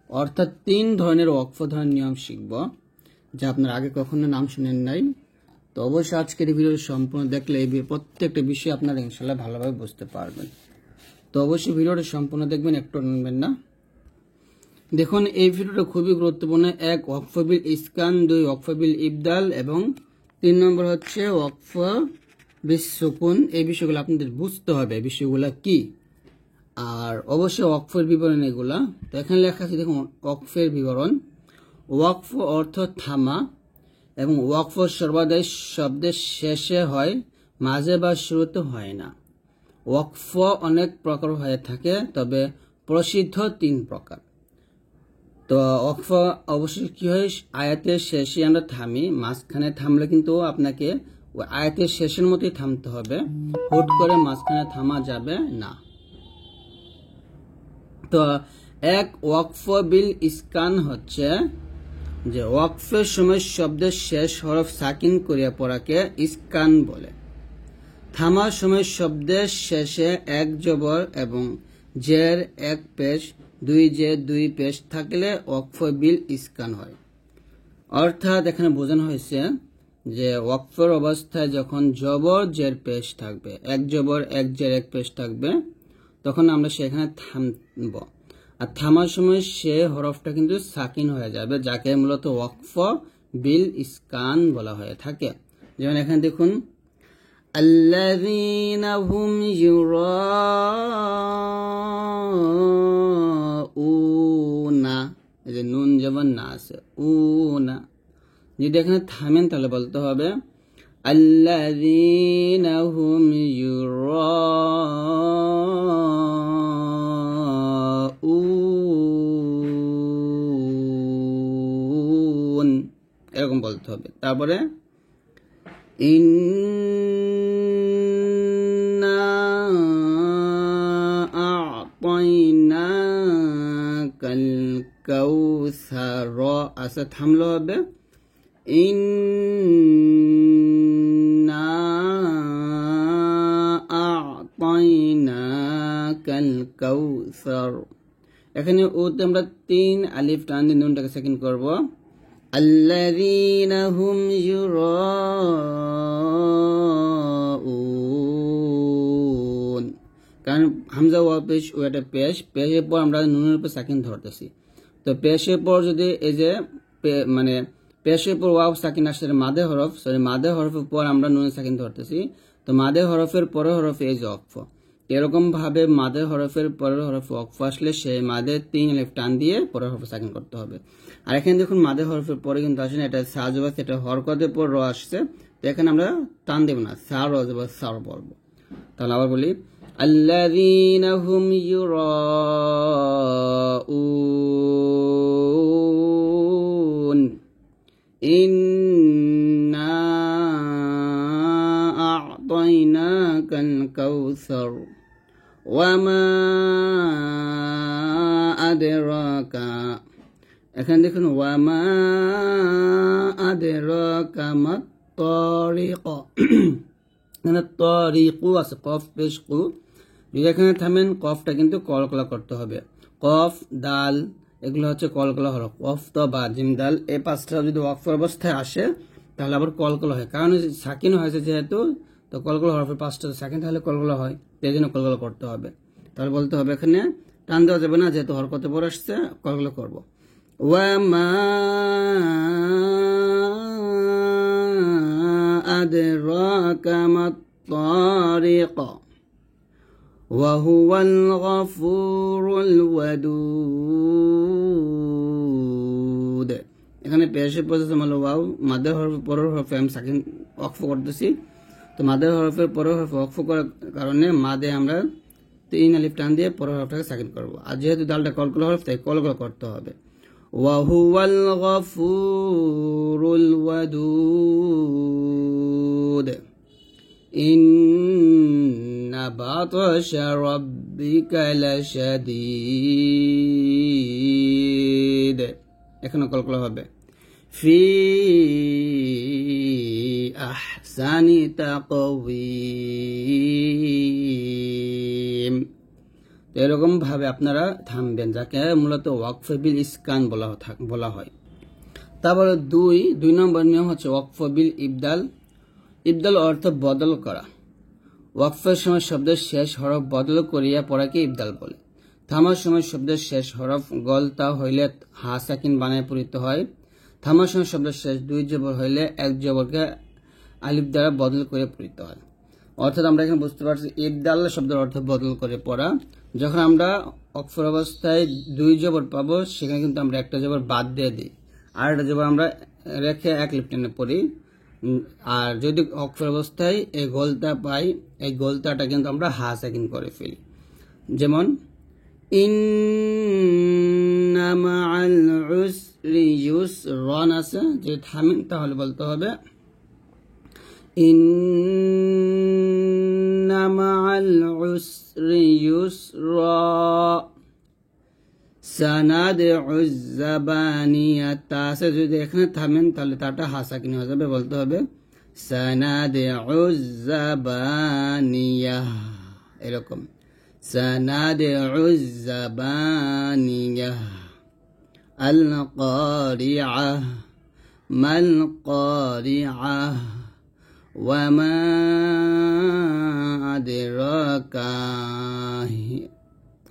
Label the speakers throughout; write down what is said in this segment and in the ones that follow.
Speaker 1: অর্থাৎ 3 ধরনের ওয়াকফ ধরনের নিয়ম শিখব যা আপনার আগে কখনো নাম শুনেন নাই। তো অবশ্যই আজকের এই ভিডিও সম্পূর্ণ দেখলে এই প্রত্যেকটা বিষয় আপনারা ইনশাআল্লাহ ভালোভাবে বুঝতে পারবেন। তো অবশ্যই ভিডিওটা সম্পূর্ণ দেখবেন, একটু নেবেন না। দেখুন এই ভিডিওটা খুবই গুরুত্বপূর্ণ। 1 ওয়াকফ বিল ইসকান, 2 ওয়াকফ বিল ইবদাল এবং 3 নম্বর হচ্ছে ওয়াকফ বিল সুকুন। এই বিষয়গুলো আপনাদের বুঝতে হবে, এই বিষয়গুলো কি। আর অবশ্যই ওয়াকফের বিবরণ এগুলা। তো এখানে লেখা আছে দেখুন ওয়াকফের বিবরণ। ওয়াকফ অর্থ থামা এবং ওয়াকফ সর্বদাই শব্দের শেষে হয়, মাঝে বা শুরুতে হয় না। ওয়াকফ অনেক প্রকার হয়ে থাকে, তবে প্রসিদ্ধ 3 প্রকার। তো ওয়াকফ অবশ্যই কি হয়, আয়াতের শেষে আমরা থামি। মাঝখানে থামলে কিন্তু আপনাকে ওই আয়াতের শেষের মতোই থামতে হবে, হুট করে মাঝখানে থামা যাবে না। তো 1 ওয়াকফ বিল ইসকান হচ্ছে যে ওয়াকফের সময় শব্দের শেষ হরফ সাকিন করিয়া পড়াকে ইসকান বলে। থামার সময় শব্দের শেষে 1 জবর এবং জের 1 পেশ, 2 জের 2 পেশ থাকলে ওয়াকফ বিল ইসকান হয়। অর্থাৎ এখানে বোঝানো হয়েছে যে ওয়াকফের অবস্থায় যখন জবর জের পেশ থাকবে, 1 জবর 1 জের 1 পেশ থাকবে, তখন আমরা সেখানে থামব। আর থামার সময় সে হরফটা কিন্তু সাকিন হয়ে যাবে, যাকে মূলত ওয়াকফ বিল ইসকান বলা হয়ে থাকে। যেমন এখানে দেখুন আল্লাযীনা হুম ইউরাউনা, এই যে নুন জবর না আছে, উনা। যদি এখানে থামেন তাহলে বলতে হবে আল্লাযীনা হুম ইউরাউন, এরকম বলতে হবে। তারপরে ইন্না আ'তাইনাকাল কাউসার, আসে থামলে হবে ইন্না আ'তাইনাকাল কাউসার। এখানে ওতে আমরা 3 আলিফ টান দিয়ে নুনটাকে সেকেন্ড করব। আল্লাযীনা হুম ইউরাউন, কারণ হামজা ওয়া পেশ ও একটা পেশ, পেশের পর আমরা নুনের উপর সাকিন ধরতেছি। তো পেশের পর যদি এই যে মানে পেশের পর ওয়াও সাকিন আসছে মাদে হরফ, মাদে হরফের পর আমরা নুনের সাকিন ধরতেছি। তো মাদে হরফের পরের হরফ এই যে ওয়াকফ। এরকম ভাবে মাদে হরফের পরের হরফ ওয়াকফ আসলে সেই মাদে 3 আলিফ টান দিয়ে পরের হরফ সাকিন করতে হবে। আর এখানে দেখুন মাদে হরফের পরে কিন্তু আসে না, এটা সাজবাস, এটা হরকতের পর র আসছে। তো এখানে আমরা টান দেব না, সার অথবা সার বলবো। তাহলে আবার বলি আল্লাযীনা হুম ইউরাউন ইন্না আ'তাইনাকাল কাউসার ওয়া মা আদরাকা। এখানে দেখুন ওয়া মা আদরাকা মাত তারিক, এখানে তরিকু আছে, কফ পেশ কু। যদি এখানে থামেন কফটা কিন্তু কলকলা করতে হবে। কফ দাল এগুলো হচ্ছে কলকলা হরফ। কফ তো বা জিম দাল এই 5টা যদি ওয়াকফ অবস্থায় আসে তাহলে আবার কলকলা হয়, কারণ সাকিন হয়েছে যেহেতু। তো কলকলা হরফের 5টা সাকিন তাহলে কলকলা হয়, এই জন্য কলকলা করতে হবে। তাহলে বলতে হবে এখানে টান দেওয়া যাবে না, যেহেতু হরকতে পর আসছে কলকলা করব। ওয়া মা আদরাকা মাত তারিক ওয়া হুয়াল গফুরুল ওয়াদুদ। এখানে পেশের পজিশন হলো ওয়াও, মাদের হরফের পরের হরফে আমি সাকিন ওয়াকফ করতেছি। তো মাদের হরফের পরের হরফে ওয়াকফ করার কারণে মাদে আমরা 3 আলিফ টান দিয়ে পরের হরফটাকে সাকিন করব। আর যেহেতু দালটা কলকলা হরফ তাই কলকলা করতে হবে। ওয়া হুয়াল গফুরুল ওয়াদুদ ইন্না বাতশা রাব্বিকা লাশাদীদ, এখানে কলকলা হবে। ফি আহসানি তাকওয়িম। তো এরকম ভাবে আপনারা থামবেন, যাকে মূলত ওয়াকফ বিল ইসকান বলা হয়। তারপরে দুই নম্বর নিয়ম হচ্ছে ওয়াকফ বিল ইবদাল। ইবদাল অর্থ বদল করা। ওয়াকফের সময় শব্দের শেষ হরফ বদল করিয়া পড়াকে ইবদাল বলে। থামার সময় শব্দের শেষ হরফ গলতা হইলে হা সাকিন বানায় পড়িতে হয়। থামার সময় শব্দের শেষ 2 জবর হইলে 1 জবরকে আলিফ দ্বারা বদল করে পড়িতে হয়। অর্থাৎ আমরা এখানে বুঝতে পারছি ইবদাল শব্দের অর্থ বদল করে পড়া। যখন আমরা ওয়াকফের অবস্থায় 2 জবর পাবো, সেখানে কিন্তু আমরা একটা জবর বাদ দিয়ে দিই, আর একটা জবর আমরা রেখে 1 লিফ টেনে পড়ি। আর যদি ওয়াকফের অবস্থায় এই গোলতা পাই, এই গোলতাটা কিন্তু আমরা হা সাকিন করে ফেলি। যেমন ইন্না মাআল উসরি ইউসরান আছে, যে থামিন তাহলে বলতে হবে ইন্না মাআল উসরি ইউসরা। সানাদউ যাবানিয়াতা আছে, যদি এখানে থামেন তাহলে তাটা হা সাকিন হয়ে যাবে, বলতে হবে সানাদউ যাবানিয়া। এরকম সানাদউ যাবানিয়া। আল কারিআহ মাল কারিআহ ওয়া মা আদরাকা।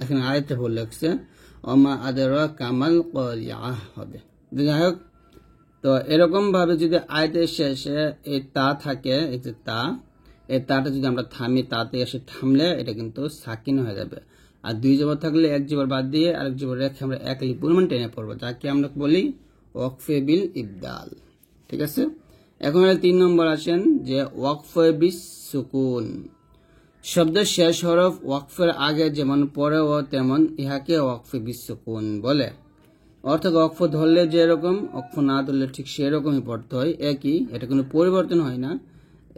Speaker 1: এখানে আয়াতটা ভুল লাগছে, ওমা আদরাকা মাল কারিআহ হবে। যাই হোক, তো এরকম ভাবে যদি আয়াতের শেষে এই তা থাকে, এই যে তা, এই তাটা যদি আমরা থামি, তাতে এসে থামলে এটা কিন্তু সাকিন হয়ে যাবে। আর 2 জবর থাকলে 1 জবর বাদ দিয়ে আরেক জবর রেখে আমরা 1 লিফ পরিমাণ টেনে পড়বো, যাকে আমরা বলি ওয়াকফে বিল ইবদাল। ঠিক আছে, এখন 3 নম্বর আসেন যে ওয়াকফে বিস সুকুন। শব্দের শেষ হরফ ওয়াকফের আগে যেমন পরেও তেমন ইহাকে ওয়াকফে বিস সুকুন বলে। অর্থাৎ ওয়াকফ ধরলে যেরকম, ওয়াকফ না ধরলে ঠিক সেরকমই পড়তে হয়, একই, এটা কোনো পরিবর্তন হয় না।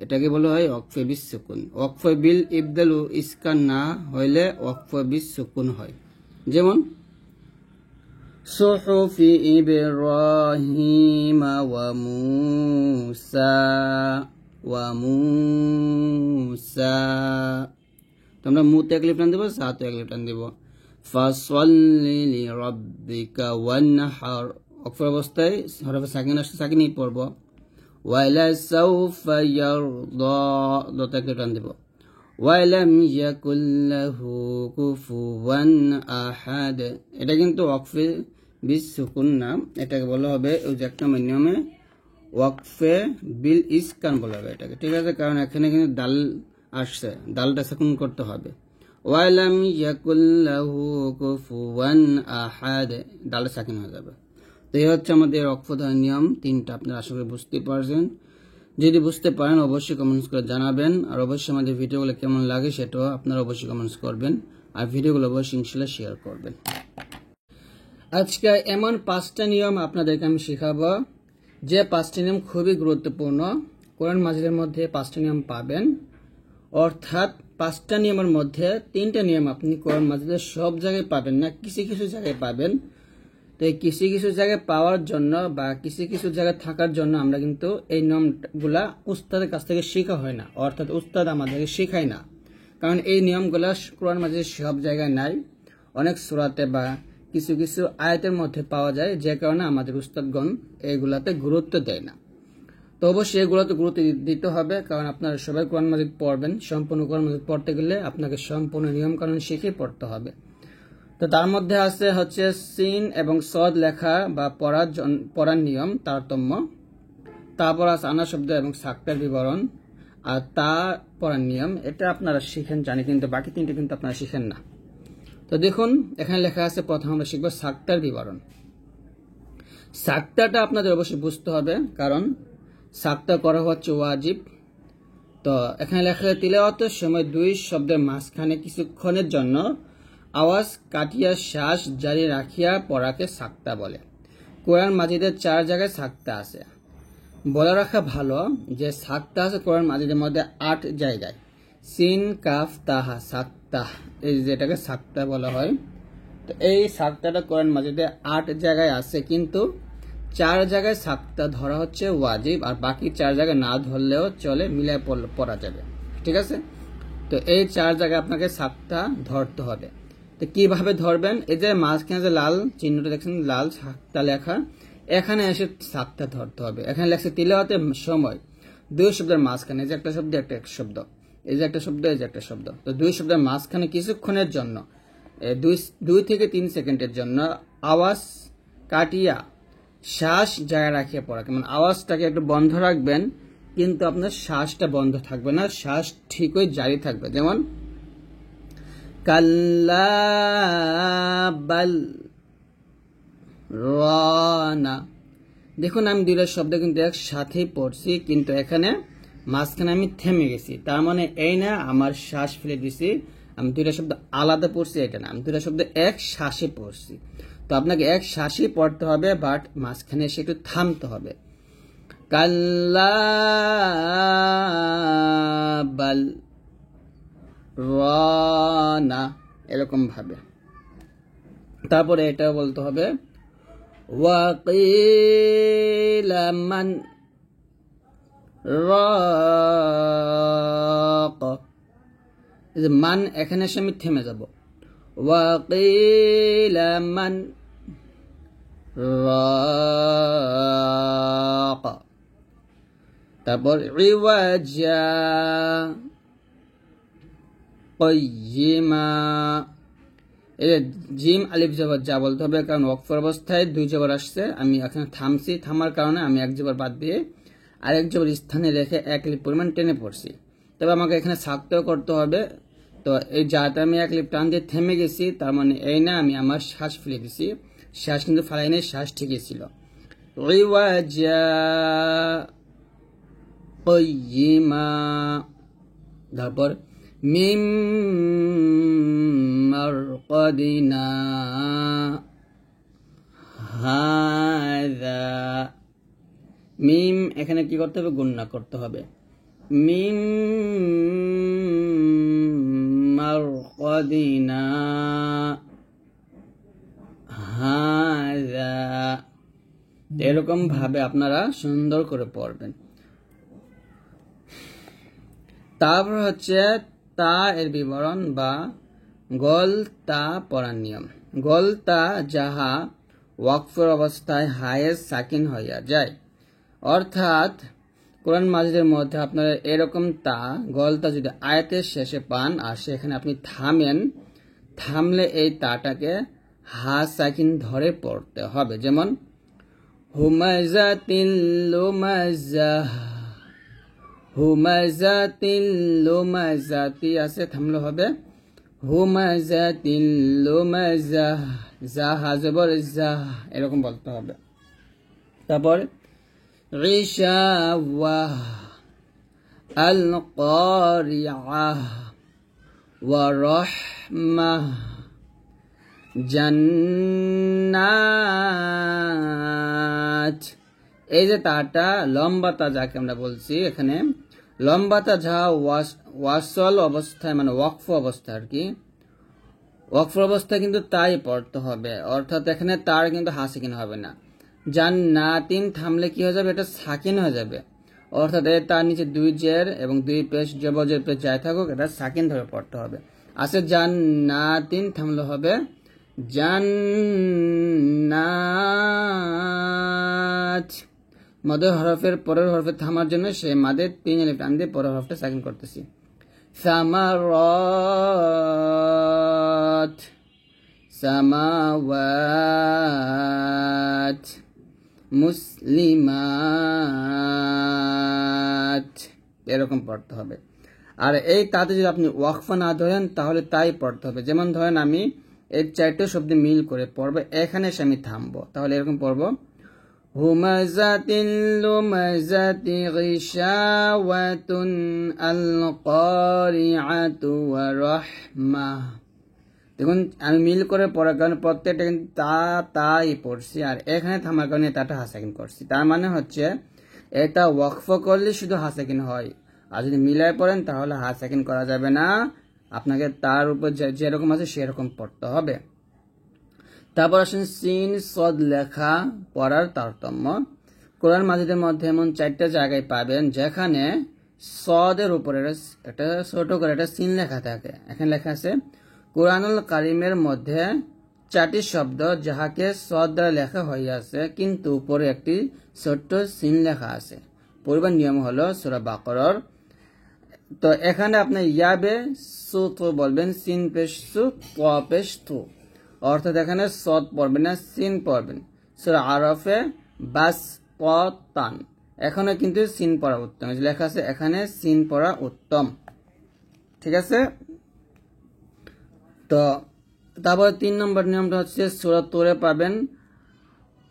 Speaker 1: এটাকে বলা হয় ওয়াকফে বিস সুকুন। ওয়াকফে বিল ইবদাল ও ইসকান না হইলে ওয়াকফে বিস সুকুন হয়। যেমন সুহুফি ইব্রাহিম ওয়া মুসা। তোমরা মুতে 1 লিফ টান দেবো, সাতে 1 লিফ টান দেবো। ফাসল্লি লিরাব্বিকা ওয়ানহার। ওয়াকফের অবস্থায় হরফে সাকিন আসলে সাকিনই পড়ব। ওয়ালা সাউফা ইয়ারদা, দতে 1 লিফ টান দেবো। ওয়ালাম ইয়াকুল লাহু কুফুয়ান আহাদ। এটা কিন্তু ওয়াকফে বিস সুকুন না, এটাকে বলা হবে ওই যে 1 নম্বর নিয়মে ওয়াকফে বিল ইসকান বলা হবে এটাকে। ঠিক আছে, কারণ এখানে কিন্তু দাল আসছে, দালটা সাকুন করতে হবে। ওয়ালাম ইয়াকুল লাহু কুফুয়ান আহাদ, দাল সাকিন হয়ে যাবে। তো এই হচ্ছে আমাদের ওয়াকফ ধরার নিয়ম 3টা। আপনারা আশা করি বুঝতে পারছেন। যদি বুঝতে পারেন অবশ্যই কমেন্টস করে জানাবেন, আর অবশ্যই আমাদের ভিডিওগুলো কেমন লাগে সেটাও আপনারা অবশ্যই কমেন্টস করবেন, আর ভিডিওগুলো অবশ্যই ইনশাআল্লাহ শেয়ার করবেন। আজকে এমন 5টা নিয়ম আপনাদেরকে আমি শেখাবো, যে 5টা নিয়ম খুবই গুরুত্বপূর্ণ। কোরআন মাজিদের মধ্যে 5টা নিয়ম পাবেন, অর্থাৎ 5টা নিয়মের মধ্যে 3টা নিয়ম আপনি কোরআন মাজিদের সব জায়গায় পাবেন না, কিছু কিছু জায়গায় পাবেন। তো এই কিছু কিছু জায়গায় পাওয়ার জন্য বা কিছু কিছু জায়গায় থাকার জন্য আমরা কিন্তু এই নিয়মগুলা উস্তাদের কাছ থেকে শেখা হয় না, অর্থাৎ উস্তাদ আমাদেরকে শেখায় না। কারণ এই নিয়মগুলা কোরআন মাজিদের সব জায়গায় নাই, অনেক সূরাতে বা কিছু কিছু আয়াতের মধ্যে পাওয়া যায়, যে কারণে আমাদের উস্তাদগণ এইগুলাতে গুরুত্ব দেয় না। তো অবশ্যই এগুলোতে গুরুত্ব দিতে হবে, কারণ আপনারা সবাই কোরআন মাজিদ পড়বেন। সম্পূর্ণ কোরআন মাজিদ পড়তে গেলে আপনাকে সম্পূর্ণ নিয়ম কানুন শিখে পড়তে হবে। তো তার মধ্যে আছে হচ্ছে সিন এবং সদ লেখা বা পড়ার নিয়ম, তারতম্য। তারপর আছে আনা শব্দ এবং সাক্তার বিবরণ, আর তা পড়ার নিয়ম। এটা আপনারা শিখেন জানি, কিন্তু বাকি 3টা কিন্তু আপনারা শিখেন না। তো দেখুন এখানে লেখা আছে, প্রথম আমরা শিখব সাক্তার বিবরণ। সাক্তাটা আপনাদের অবশ্যই বুঝতে হবে, কারণ সাক্তা করা হচ্ছে ওয়াজিব। তো এখানে লেখা আছে তিলাওয়াতের সময় 2 শব্দের মাঝখানে কিছুক্ষণের জন্য আওয়াজ কাটিয়া শ্বাস জারি রাখিয়া পড়াকে সাক্তা বলে। কোরআন মাজিদের 4 জায়গায় সাক্তা আছে। বলে রাখা ভালো যে সাক্তা আছে কোরআন মাজিদের মধ্যে 8 জায়গায়। সিন কাফ তাহা সাক্তা, এই যেটাকে সাক্তা বলা হয়। তো এই সাক্তাটা কোরআন মাজিদে 8 জায়গায় আছে, কিন্তু 4 জায়গায় সাক্তা ধরা হচ্ছে ওয়াজিব, আর বাকি 4 জায়গায় না ধরলেও চলে, মিলায় পড়া যাবে। ঠিক আছে, তো এই 4 জায়গায় আপনাকে সাক্তা ধরতে হবে। তো কিভাবে ধরবেন, এই যে মাঝখানে যে লাল চিহ্নটা দেখছেন, লাল সাতটা লেখা, এখানে এসে সাতটা ধরতে হবে। এখানে লেখছে তিলাওয়াতে সময়, দুই শব্দের মাঝখানে, যে একটা শব্দ একটা শব্দ, এই যে একটা শব্দ, এই যে একটা শব্দ, তো দুই শব্দের মাঝখানে কিছুক্ষণের জন্য 2 থেকে 3 সেকেন্ডের জন্য আওয়াজ কাটিয়া শ্বাস জায়গা রাখিয়ে পড়া। কেমন আওয়াজটাকে একটু বন্ধ রাখবেন, কিন্তু আপনার শ্বাসটা বন্ধ থাকবে না, শ্বাস ঠিকই জারি থাকবে। যেমন কাল্লা বাল রানা, দেখুন আমি দুইটা শব্দ কিন্তু একসাথেই পড়ছি, কিন্তু এখানে মাঝখানে আমি থেমে গেছি, তার মানে এই না আমার শ্বাস ফেলে দিছি, আমি দুইটা শব্দ আলাদা পড়ছি এটা না, আমি দুইটা শব্দ এক শ্বাসে পড়ছি। তো আপনাকে এক শ্বাসে পড়তে হবে, বাট মাঝখানে এসে একটু থামতে হবে। কাল্লা বাল রানা, এরকম ভাবে। তারপরে এটা বলতে হবে ওয়াকিলা মান রাক, এই যে মান এখানে এসে আমি থেমে যাব। ওয়াকিলা মান রাক, তারপর ইওয়াজা কাইয়িমা, এই জিম আলিফ জবর যা বলতে হবে, কারণ ওয়াকফের অবস্থায় 2 জবর আসছে, আমি এখানে থামছি, থামার কারণে আমি 1 জবর বাদ দিয়ে আরেক জবর স্থানে রেখে 1 লিপ পরিমাণ টেনে পড়ছি। তবে আমাকে এখানে সাক্তও করতে হবে। তো এই যাতে আমি 1 লিপ টান দিয়ে থেমে গেছি, তার মানে এই না আমি আমার শ্বাস ফেলে দিছি, শ্বাস কিন্তু ফালাই নেই, শ্বাস ঠিকই ছিল। ইওয়াজা কাইয়িমা, তারপর মিম মারকাদিনা হাযা, মিম এখানে কি করতে হবে, গুণনা করতে হবে। মিম মারকাদিনা হাযা, এরকম ভাবে আপনারা সুন্দর করে পড়বেন। তারপর হচ্ছে তা এর বিবরণ বা গলতা পড়ার নিয়ম। গলতা যাহা ওয়াকফের অবস্থায় হায়ের সাকিন হইয়া যায়, অর্থাৎ কোরআন মাজিদের মধ্যে আপনারা এরকম তা গলতা যদি আয়াতের শেষে পান আর সেখানে আপনি থামেন, থামলে এই তাটাকে হা সাকিন ধরে পড়তে হবে। যেমন হুমাজাতিল লুমাজাহ, হুমাজাতিল লুমাজাতি আছে, থামলে হবে হুমাজাতিল লুমাজাহ, জাহা জবর জাহ, এরকম বলতে হবে। তারপর ইশাওয়াহ আল কারিআহ ওয়া রাহমাহ জান্নাত, এই যে তাটা লম্বা তা যাকে আমরা বলছি, এখানে লম্বা তা যা ওয়াসল অবস্থায় মানে ওয়াকফ অবস্থা আর কি, ওয়াকফ অবস্থায় কিন্তু তাই পড়তে হবে, অর্থাৎ এখানে তার কিন্তু হা সাকিন হবে না। জান্নাতিন থামলে কি হয়ে যাবে, এটা সাকিন হয়ে যাবে, অর্থাৎ তার নিচে 2 জের এবং 2 পেশ জবজের পেশ যাই থাকুক, এটা সাকিন ধরে পড়তে হবে। আছে জান্নাতিন থামলে হবে জান্নাত, মদের হরফের পরের হরফে থামার জন্য সে মাদের 3 আলিফ টান দিয়ে পরের হরফটা সাকিন করতেছি। সামারাত, সামাওয়াত, মুসলিমাত, এরকম পড়তে হবে। আর এই তাতে যদি আপনি ওয়াকফা না ধরেন তাহলে তাই পড়তে হবে। যেমন ধরেন আমি এই 4টে শব্দ মিল করে পড়বো, এখানে এসে আমি থামবো, তাহলে এরকম পড়বো হুমাজাতিল লুমাজাতি গিশাওয়াতুন আল কারিআতু ওয়া রাহমাহ। দেখুন আমি মিল করে পড়ার কারণে প্রত্যেকটা কিন্তু তাই পড়ছি, আর এখানে থামার কারণে তাটা হাসাকিন করছি। তার মানে হচ্ছে এটা ওয়াকফ করলে শুধু হাসাকিন হয়, আর যদি মিলায় পড়েন তাহলে হাসাকিন করা যাবে না, আপনাকে তার উপর যেরকম আছে সেরকম পড়তে হবে। তারপর আসেন সিন সদ লেখা পড়ার তারতম্য। কোরআন মাজিদের মধ্যে এমন 4টা জায়গায় পাবেন যেখানে সদের উপরে একটা ছোট করে একটা সিন লেখা থাকে। এখানে লেখা আছে কুরআনুল কারীমের মধ্যে 4টি শব্দ যাহাকে সদ দ্বারা লেখা হইয়াছে কিন্তু উপরে একটি ছোট্ট সিন লেখা আছে। পড়বার নিয়ম হলো সূরা বাকারার। তো এখানে আপনি ইয়াবে সু তো বলবেন, সিন পেশ সু ত পেশ তু, অর্থাৎ এখানে সদ পড়বেন না, সিন পড়বেন। সূরা আরাফে বাস প তান, এখানে কিন্তু সিন পড়া উত্তম, লেখা আছে এখানে সিন পড়া উত্তম। ঠিক আছে। তো তারপর 3 নম্বর নিয়মটা হচ্ছে সূরা তুরে পাবেন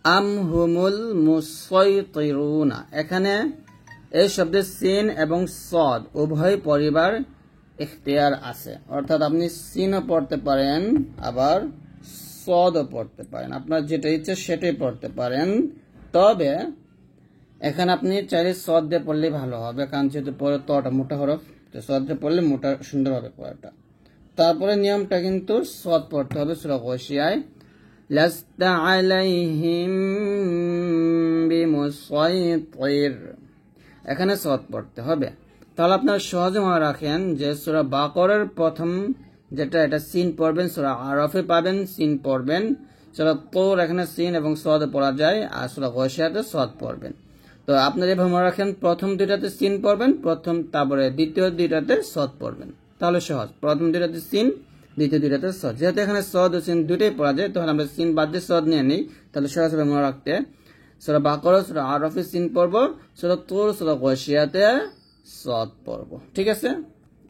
Speaker 1: আম হুমুল মুসাইতিরুনা। এখানে এই শব্দে সিন এবং সদ উভয় পরিবার ইখতিয়ার আছে, অর্থাৎ আপনি সিনও পড়তে পারেন আবার সদও পড়তে পারেন, আপনার যেটা ইচ্ছে সেটাই পড়তে পারেন। তবে এখানে আপনি চাইলে সদ দিয়ে পড়লে ভালো হবে, কারণ যেহেতু পরে তটা মোটা হরফ, তো সদ দিয়ে পড়লে মোটা সুন্দর হবে পড়াটা। তারপরে নিয়মটা কিন্তু সদ পড়তে হবে সূরা গাশিয়ায়, লাস্তা আলাইহিম বিমুসাইতির, এখানে সদ পড়তে হবে। তাহলে আপনারা সহজে মনে রাখেন যে সূরা বাকারার প্রথম যেটা এটা সিন পড়বেন, সূরা আরাফে পাবেন সিন পড়বেন, সূরা তুর এখানে সিন এবং সদ পড়া যায়, আর সূরা গাশিয়াতে সদ পড়বেন। তো আপনারা এভাবে মনে রাখেন, প্রথম দুইটাতে সিন পড়বেন, তারপরে দ্বিতীয় দুইটাতে সদ পড়বেন, তাহলে সহজ। প্রথম দুইটাতে সিন, দ্বিতীয় দুইটাতে সদ। যেহেতু এখানে সদ ও সিন দুইটাই পড়া যায়, তখন আমরা সিন বাদ দিয়ে সদ নিয়ে নিই, তাহলে সহজ হবে মনে রাখতে। সূরা বাকারা সূরা আরাফে সিন পড়ব, সূরা তুর সূরা গাশিয়াতে সদ পড়ব। ঠিক আছে।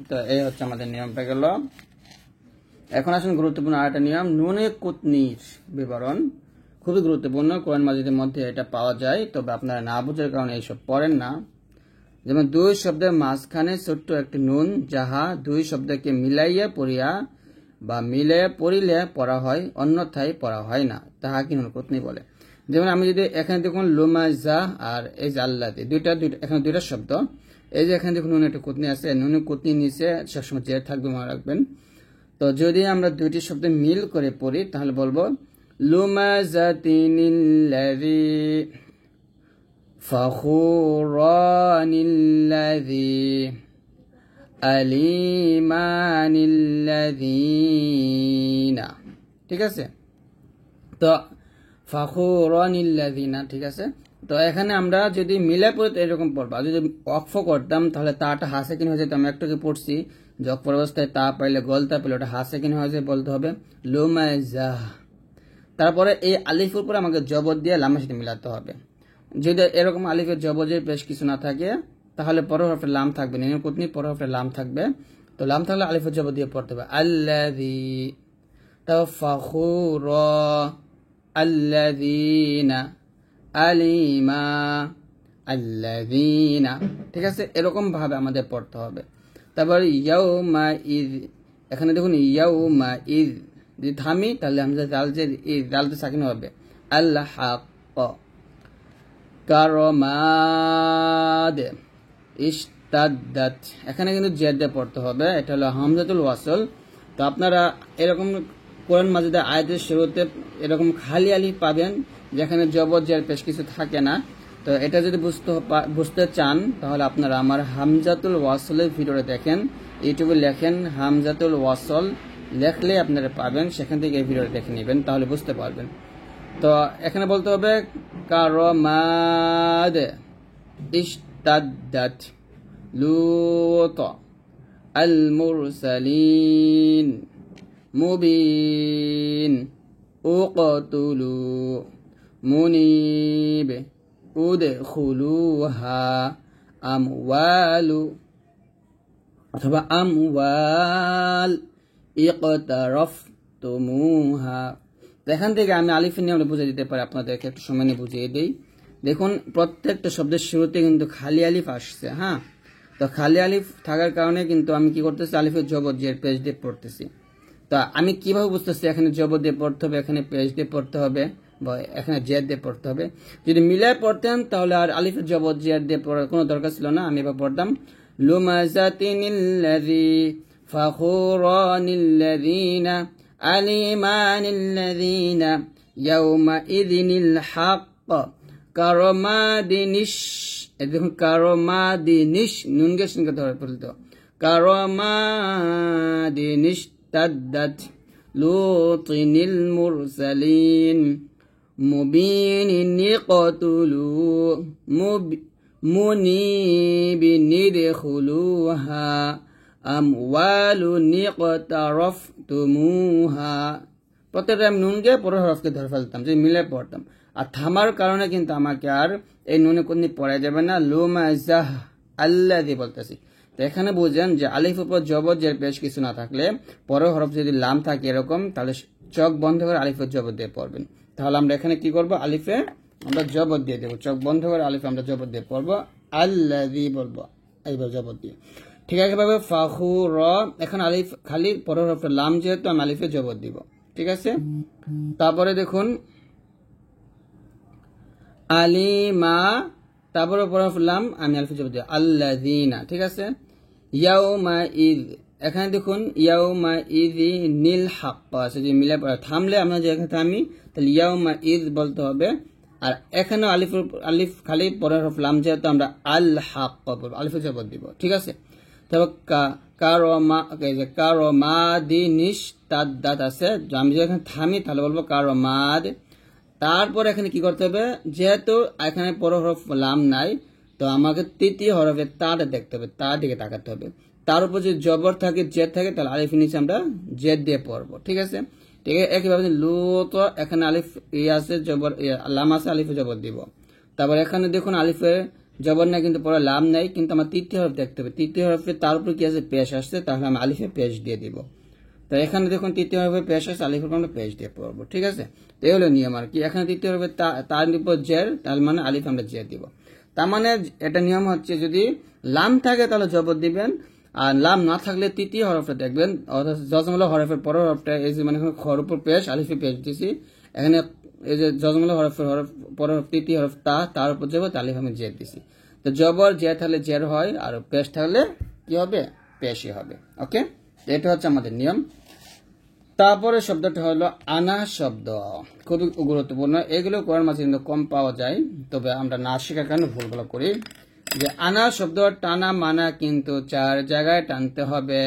Speaker 1: তো এই হচ্ছে আমাদের নিয়মটা গেল। এখন আসুন গুরুত্বপূর্ণ আরেকটা নিয়ম, নুনে কুতনির বিবরণ। খুবই গুরুত্বপূর্ণ, কোরআন মাজিদের মধ্যে এটা পাওয়া যায়, তবে আপনারা না বুঝার কারণে এইসব পড়েন না। যেমন 2 শব্দের মাঝখানে ছোট্ট একটি নুন, যাহা 2 শব্দকে মিলাইয়া পড়িয়া বা মিলাইয়া পড়িলে পড়া হয়, অন্যথায় পড়া হয় না, তাহাকে নুন কুতনি বলে। যেমন আমি যদি এখানে দেখুন লুমাজা আর এই যে আল্লাতে, এখানে দুইটা শব্দ, এই যে এখানে দেখুন নুন একটা কুতনি আছে, নুনের কুতনি নিচে সবসময় জের থাকবে, মনে রাখবেন। তো যদি আমরা দুইটি শব্দ মিল করে পড়ি তাহলে বলবো লুমাজাতিনিল্লাযী ফখুরানিল্লাযী আলিমানিল্লাযীনা। ঠিক আছে। তো ফখুরানিল্লাযীনা, ঠিক আছে। তো এখানে আমরা যদি মিলে পড়ি তো এরকম পড়বো, আর যদি ওয়াকফ করতাম তাহলে তাটা হাসে কিনে হয়ে যেত। আমি একটু পড়ছি, যখন অবস্থায় তা পাইলে গলতা পেলে ওটা হাসে কিনে হয়ে যায়, বলতে হবে লুমাজা। তারপরে এই আলিফের উপরে আমাকে জবর দিয়ে লামের সাথে মিলাতে হবে। যদি এরকম আলিফের জবরের বেশ কিছু না থাকে তাহলে পরের হরফে লাম থাকবে, নুনের কুতনি পরের হরফে লাম থাকবে, তো লাম থাকলে আলিফের জবর দিয়ে পড়তে হবে আল্লাযী। তাও ফখুরা আল্লাযীনা আলিমা আল্লাযীনা। ঠিক আছে, এরকম ভাবে আমাদের পড়তে হবে। তারপর ইয়াউমা ইয, এখানে দেখুন ইয়াউমা ইয, যদি থামি তাহলে হামজা জালতে সাকিন হবে আল্লাহ হাক। কারমাদ ইশতাদ্দাত, এখানে কিন্তু জের দিয়ে পড়তে হবে, এটা হলো হামজাতুল ওয়াসল। তো আপনারা এরকম কোরআন মাজিদের আয়াতের শুরুতে এরকম খালি আলিফ পাবেন যেখানে জবর জের পেশ কিছু থাকে না। তো এটা যদি বুঝতে চান তাহলে আপনারা আমার হামজাতুল ওয়াসলের ভিডিওটা দেখেন, ইউটিউবে লেখেন হামজাতুল ওয়াসল, লেখলে আপনারা পাবেন, সেখান থেকে এই ভিডিওটা দেখে নেবেন, তাহলে বুঝতে পারবেন। তো এখানে বলতে হবে কারমাদ ইশতাদ্দাত লুত আল মুরসালিন মুবিন উকতুলু মুনিব উদখুলুহা আমওয়ালু অথবা আমওয়াল ইকতারাফতুমুহা। এখান থেকে আমি আলিফের নিয়মে বুঝিয়ে দিতে পারি, আপনাদেরকে একটু সময় নিয়ে বুঝিয়ে দিই। দেখুন প্রত্যেকটা শব্দের শুরুতে কিন্তু খালি আলিফ আসছে, হ্যাঁ। তো খালি আলিফ থাকার কারণে কিন্তু আমি কি করতেছি, আলিফের জবর জের পেশ দিয়ে পড়তেছি। তো আমি কিভাবে বুঝতেছি এখানে জবর দিয়ে পড়তে হবে, এখানে পেশ দিয়ে পড়তে হবে, বা এখানে জের দিয়ে পড়তে হবে। যদি মিলায় পড়তেন তাহলে আর আলিফের জবর জের দিয়ে পড়ার কোনো দরকার ছিল না। আমি এবার পড়তাম লুমাজাতিনিল্লাযী ফখুরানিল্লাযীনা আলিমানিল্লাযীনা ইয়াউমাইযিনিল হক কারমাদিনিশ। দেখুন কারমাদিনিশ, নুন গে সিন করতে হবে, কারমাদিনিশ ارتدت لوط المرسلين مبين اقتلوا منيب ادخلوها أموال اقترفتموها। প্রত্যেকটা আমি নুন দিয়ে পরের হরফকে ধরে ফেলতাম, যে মিলে পড়তাম। আর থামার কারণে কিন্তু আমাকে আর এই নুনে কোনদিন পড়া যাবে না, লুমাজাহ আল্লাযী বলতেছি। তো এখানে বুঝেন যে আলিফ উপর জবর জের পেশ কিছু না থাকলে পরের হরফ যদি লাম থাকে এরকম, তাহলে চোখ বন্ধ করে আলিফের জবর দিয়ে পড়বেন। তাহলে আমরা এখানে কি করব, আলিফে আমরা জবর দিয়ে দেবো, চোখ বন্ধ করে আলিফে আমরা জবর দিয়ে পড়বো, আল্লাযী বলবো এইবার জবর দিয়ে। ঠিক আছে ভাবে ফাখুর, এখন আলিফ খালি পরের হরফে লাম যেহেতু আমি আলিফে জবর দিব। ঠিক আছে, তারপরে দেখুন আলিমা, তারপরে পরের হরফ লাম আমি আলিফে জবর দিব, আল্লাযীনা। ঠিক আছে, ইয়াউমা ইয, এখানে দেখুন ইয়াউমা ইযি নীল হাক্ক আছে, যে মিলে থামলে আমরা যে এখানে থামি তাহলে ইয়াউমা ইয বলতে হবে। আর এখানে আলিফ খালি পরের হরফ লাম যেহেতু আমরা আল হাক্ক বলবো, আলিফে জবর দিব। ঠিক আছে, তারপর কারমাদিনিশ তাদ্দাত আছে, আমি যদি এখানে থামি তাহলে বলবো কারমাদ। তারপর এখানে কি করতে হবে, যেহেতু এখানে পরের হরফ লাম নাই, তো আমাকে তৃতীয় হরফে তাটা দেখতে হবে, তার দিকে তাকাতে হবে। তার উপর যদি জবর থাকে জেদ থাকে তাহলে আলিফ নিচে আমরা জেদ দিয়ে পড়বো। ঠিক আছে, ঠিক আছে, একইভাবে লুত, এখানে আলিফ আছে জবর লাম আছে, আলিফে জবর দিব। তারপর এখানে দেখুন আলিফে জবর নাই কিন্তু পরে লাম নাই, কিন্তু আমার তৃতীয় হরফ দেখতে হবে, তৃতীয় হরফে তার উপর কি আছে পেশ আসছে, তাহলে আমি আলিফে পেশ দিয়ে দিব। তো এখানে দেখুন তৃতীয় হরফে পেশ আসছে, আলিফের আমরা পেশ দিয়ে পড়বো। ঠিক আছে, তো এই হলো নিয়ম আর কি। এখানে তৃতীয় হরফে তার উপর জের, তার মানে আলিফ আমরা জের দিব। তার মানে এটা নিয়ম হচ্ছে যদি লাম থাকে তাহলে জবর দিবেন, আর লাম না থাকলে তৃতীয় হরফটা দেখবেন, অর্থাৎ জজমুল হরফের পরের হরফটা এই যে মানে খর উপর পেশ আলিফে পেশ দিছি, এখানে এই যে জজমুল হরফের পরের তৃতীয় হরফ তার উপর জবর আলিফ আমি জের দিছি। তো জবর জের থাকলে জের হয়, আর পেশ থাকলে কি হবে, পেশই হবে। ওকে, এটা হচ্ছে আমাদের নিয়ম। তারপরে শব্দটা হলো আনা শব্দ, খুবই গুরুত্বপূর্ণ। এগুলো কোরআন মাঝে কিন্তু কম পাওয়া যায়, তবে আমরা না শেখার কারণে ভুলগুলো করি। যে আনা শব্দ টানা মানা কিন্তু 4 জায়গায় টানতে হবে।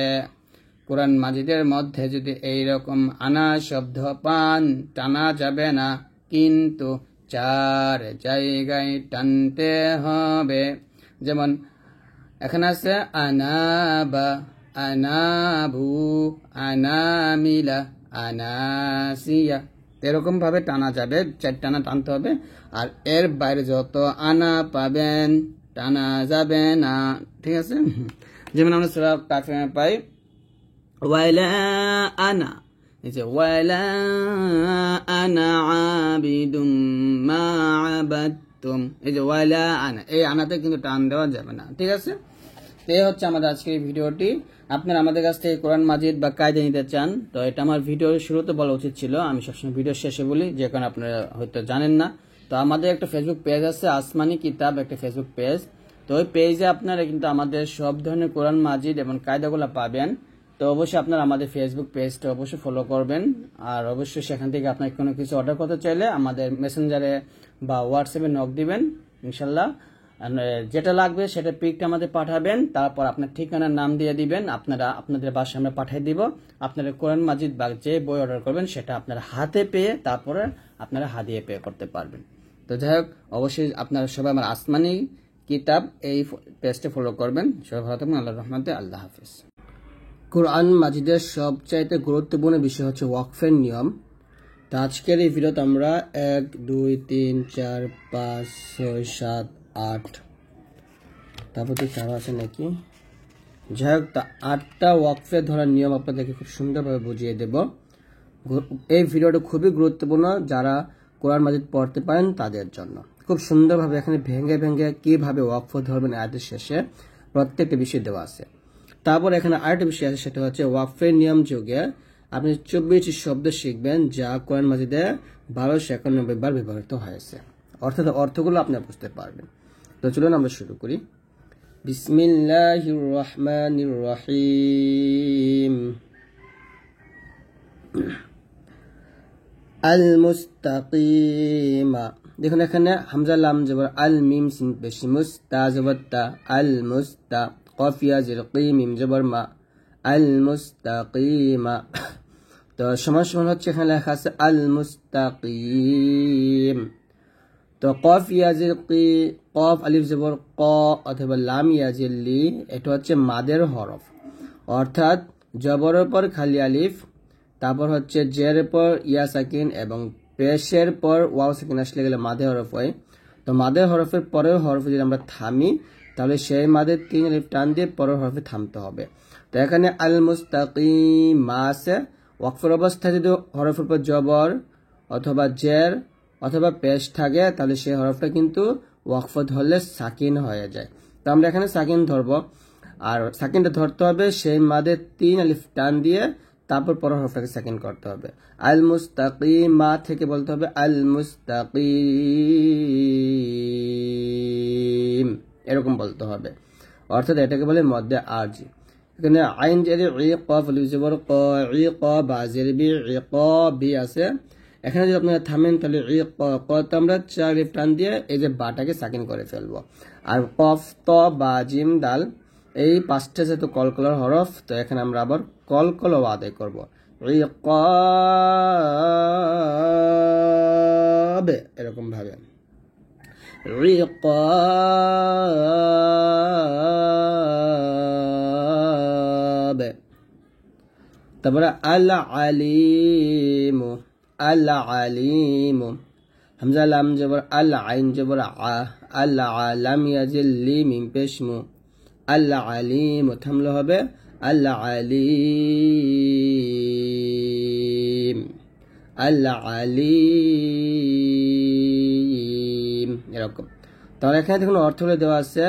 Speaker 1: কোরআন মাজিদের মধ্যে যদি এইরকম আনা শব্দ পান, টানা যাবে না, কিন্তু 4 জায়গায় টানতে হবে। যেমন এখানে আছে আনাবা, আনাবু, আনামিলা, আনাসিয়া, এরকম ভাবে টানা যাবে, 4 টানা টানতে হবে। আর এর বাইরে যত আনা পাবেন টানা যাবে না। ঠিক আছে, যেমন আমরা সূরা কাফে পাই ওয়ালা আনা, এই যে ওয়ালা আনা আবিদুম মা আবাদতুম, এই যে ওয়ালা আনা, এই আনাতে কিন্তু টান দেওয়া যাবে না। ঠিক আছে, তো এই হচ্ছে আমাদের আজকের ভিডিওটি। আপনারা আমাদের কাছ থেকে কোরআন মাজিদ বা কায়দা নিতে চান, তো এটা আমার ভিডিওর শুরুতে বলা উচিত ছিল, আমি সবসময় ভিডিও শেষে বলি, যে কারণে আপনারা হয়তো জানেন না। তো আমাদের একটা ফেসবুক পেজ আছে, আসমানি কিতাব একটা ফেসবুক পেজ। তো ওই পেজে আপনারা কিন্তু আমাদের সব ধরনের কোরআন মাজিদ এবং কায়দাগুলো পাবেন। তো অবশ্যই আপনারা আমাদের ফেসবুক পেজটা অবশ্যই ফলো করবেন। আর অবশ্যই সেখান থেকে আপনার কোনো কিছু অর্ডার করতে চাইলে আমাদের মেসেঞ্জারে বা হোয়াটসঅ্যাপে নক দিবেন, ইনশাল্লাহ যেটা লাগবে সেটা পিকটা আমাদের পাঠাবেন। তারপর আপনার ঠিকানার নাম দিয়ে দিবেন, আপনাদের বাসায় আমরা পাঠিয়ে দিব। আপনারা কোরআন মাজিদ বা যে বই অর্ডার করবেন সেটা আপনার হাতে পেয়ে তারপরে আপনারা হাদিয়ে পে করতে পারবেন। তো যাই হোক, অবশ্যই আপনারা সবাই আমার আসমানি কিতাব এই পেজটা ফলো করবেন। সবাই ভালো থাকবেন, আল্লাহর রহমতে, আল্লাহ হাফিজ। কোরআন মাজিদের সবচাইতে গুরুত্বপূর্ণ বিষয় হচ্ছে ওয়াকফের নিয়ম। তো আজকের এই ভিডিওতে আমরা 1 2 3 4 5 6 7 8, তারপর তো 4 আছে নাকি, যাই হোক, তা 8টা ওয়াকফে ধরার নিয়ম আপনাদেরকে খুব সুন্দরভাবে বুঝিয়ে দেব। এই ভিডিওটা খুবই গুরুত্বপূর্ণ, যারা কোরআন মাজিদ পড়তে পারেন তাদের জন্য। খুব সুন্দরভাবে এখানে ভেঙে ভেঙে কিভাবে ওয়াকফ ধরবেন আয়াতের শেষে প্রত্যেকটা বিষয় দেওয়া আছে। তারপর এখানে আরেকটা বিষয় আছে, সেটা হচ্ছে ওয়াকফের নিয়ম যুগে আপনি 24টি শব্দ শিখবেন যা কোরআন মাজিদে 1291 বার ব্যবহৃত হয়েছে, অর্থাৎ অর্থগুলো আপনি বুঝতে পারবেন। তো চলুন আমরা শুরু করি। বিসমিল্লাহির রহমানির রহিম। আল মুস্তাকিমা, দেখুন এখানে হামজা লাম জবর আল, মিম সিন পেশ, মুস্তা জবর তা, আল মুস্তা, কফিয়া জির কি, মিম জবর মা, আল মুস্তাকিমা। তো সমান সমান হচ্ছে এখানে লেখা আছে আল মুস্তাকিম। তো কফ ইয়াজির কি, কফ আলিফ জবর ক অথবা লাম ইয়াজির লি, এটা হচ্ছে মাদের হরফ, অর্থাৎ জবরের পর খালি আলিফ, তারপর হচ্ছে জের পর ইয়া সাকিন এবং পেশের পর ওয়াও সাকিন আসলে গেলে মাদের হরফ হয়। তো মাদের হরফের পরের হরফে যদি আমরা থামি তাহলে সেই মাদের 3 আলিফ টান দিয়ে পরের হরফে থামতে হবে। তো এখানে আল মুস্তাকিম মা আছে, ওয়াকফের অবস্থায় যদি হরফের পর জবর অথবা জের অথবা পেশ থাকে তাহলে সেই হরফটা কিন্তু ওয়াকফ ধরলে সাকিন হয়ে যায়। তো আমরা এখানে সাকিন ধরব, আর সাকিনটা ধরতে হবে সেই মাদের 3 আলিফ টান দিয়ে তারপর পরের হরফটাকে সাকিন করতে হবে। আল মুস্তাকিম মা থেকে বলতে হবে আল মুস্তাকিম, এরকম বলতে হবে, অর্থাৎ এটাকে বলে মধ্যে আরজি। এখানে আইন জেরে ই কফ আলিফ জবর ক, ই ক বা জের বি, ই ক বি আছে। এখানে যদি আপনারা থামেন তাহলে ই ক তো আমরা 4 আলিফ টান দিয়ে এই যে বাটাকে সাকিন করে ফেলবো। আর কফ ত বা জিম দাল এই 5টা যেহেতু কলকলার হরফ, তো এখানে আমরা আবার কলকল আদায় করব। ই ক এরকম ভাবে ই ক, তারপরে আল আলিম, আল আলিম, হামজা লাম জবর আল, আইন জবর আ, আল আলাম ইয়াজিল লি মিম পেশ মু, আল আলিম থামলে হবে আল আলিম, আল আলিম, এরকম। তাহলে এখানে দেখুন অর্থগুলো দেওয়া আছে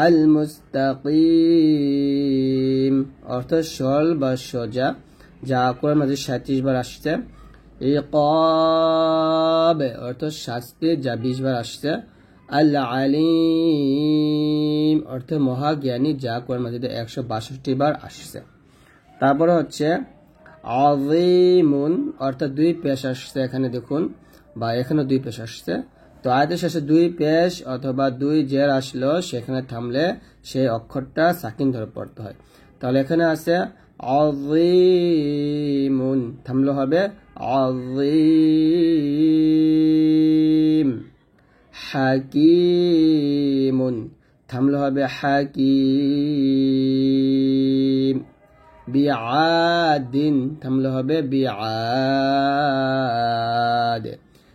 Speaker 1: আল মুস্তাকিম অর্থ সরল বা সোজা, যা কোরআন মাজিদ 37 বার আসছে। ইকাব অর্থ শাস্তি, যা 20 বার আসছে। আল আলিম অর্থ মহাজ্ঞানী, যা কোরআন মাজিদে 162 বার আসছে। তারপরে হচ্ছে আযীমুন অর্থাৎ 2 পেশ আসছে, এখানে দেখুন বা এখানে 2 পেশ আসছে। তো আয়াতের শেষে 2 পেশ অথবা 2 জের আসলো সেখানে থামলে সেই অক্ষরটা সাকিন ধরে পড়তে হয়। তাহলে এখানে আছে আযীমুন, থামলে হবে আযীম। হাকিমুন, থামলে হবে হাকিম। বিআদিন, থামলে হবে বিআদ।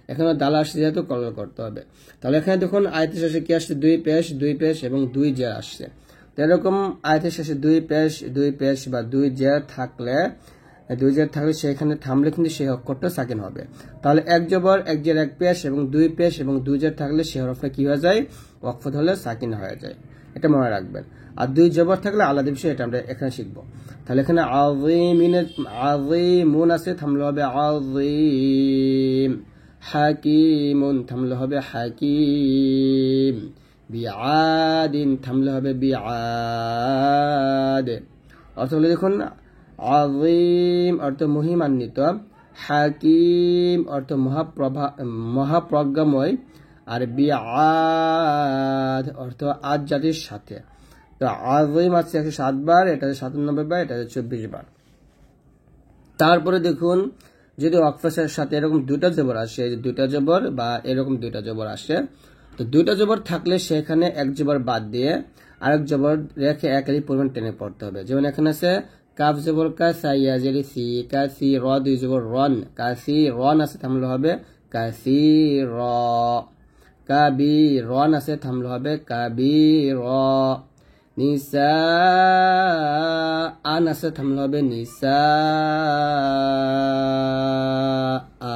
Speaker 1: এখানে দাল আসছে যেহেতু কলকল করতে হবে। তাহলে এখানে দেখুন আয়াতের শেষে কি আসছে 2 পেশ, 2 পেশ এবং 2 জের আসছে। তো এরকম আয়াতের শেষে 2 পেশ, 2 পেশ বা 2 জের থাকলে সেখানে থামলে কিন্তু সেই অক্ষরটা সাকিন হবে। তাহলে 1 জবর 1 জের 1 পেশ এবং 2 পেশ এবং 2 জের থাকলে সেই হরফটা কি হয়ে যায়, ওয়াকফ হলে সাকিন হয়ে যায়, এটা মনে রাখবেন। আর 2 জবর থাকলে আলাদা বিষয়, এটা আমরা এখানে শিখবো। তাহলে এখানে আযীমুন আছে, থামলে হবে আযীম। হাকিমুন, থামলে হবে হাকিম। বিআদিন, থামলে হবে বিআদ। অর্থ হলো দেখুন আযীম অর্থ মহিমান্বিত, হাকিম অর্থ মহাপ্রজ্ঞাময়, আর বিআদ অর্থ আদ জাতির সাথে। তো আযীম আছে 107 বার, এটা 97 বার, এটা 24 বার। তারপরে দেখুন যদি ওয়াকফের সাথে এরকম 2টা জবর আসে, 2টা জবর বা এরকম 2টা জবর আসে, তো 2টা জবর থাকলে সেখানে 1 জবর বাদ দিয়ে আরেক জবর রেখে 1 আলিফ পরিমাণ টেনে পড়তে হবে। যেমন এখানে আছে কাফ জবর কা, সাইয়া জেরি সি, কাসি র 2 জবর রন, কাসি রন আছে, থামলে হবে কাসি র। কাবি রন আছে, থামলে হবে কাবি র। নিসা আন আছে, থামলে হবে নিসা আ,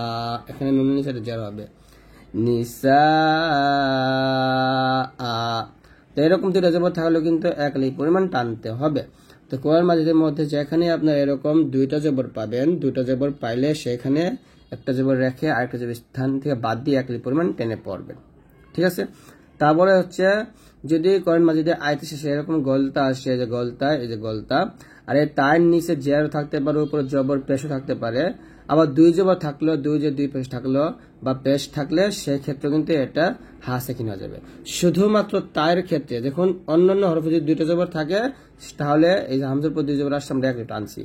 Speaker 1: এখানে নুন নিচে জের হবে নিসা আ। তো এরকম 2টা জবর থাকলেও কিন্তু 1 আলিফ পরিমাণ টানতে হবে। তো কোরআন মাজিদের মধ্যে যেখানে আপনার এরকম 2টা জবর পাবেন, 2টা জবর পাইলে সেখানে একটা জবর রেখে আরেকটা জবর স্থান থেকে বাদ দিয়ে 1 আলিফ পরিমাণ টেনে পড়বেন, ঠিক আছে। তারপরে হচ্ছে যদি কোরআন মাজিদে আয়াতের শেষে এরকম গলতা আসে, যে গলতা, এই যে গলতা, আর এই তার নিচে জের থাকতে পারে, উপরে জবর পেশও থাকতে পারে, আবার দুই জবর থাকলো, দুই যে দুই পেশ থাকলো বা পেশ থাকলে সেক্ষেত্রে কিন্তু এটা হা সাকিন হয়ে যাবে। শুধুমাত্র তায়ের ক্ষেত্রে দেখুন অন্যান্য হরফে যদি দুইটা জবর থাকে তাহলে এই যে হামজার পর দুই জবর আসলে আমরা একটা টানছি,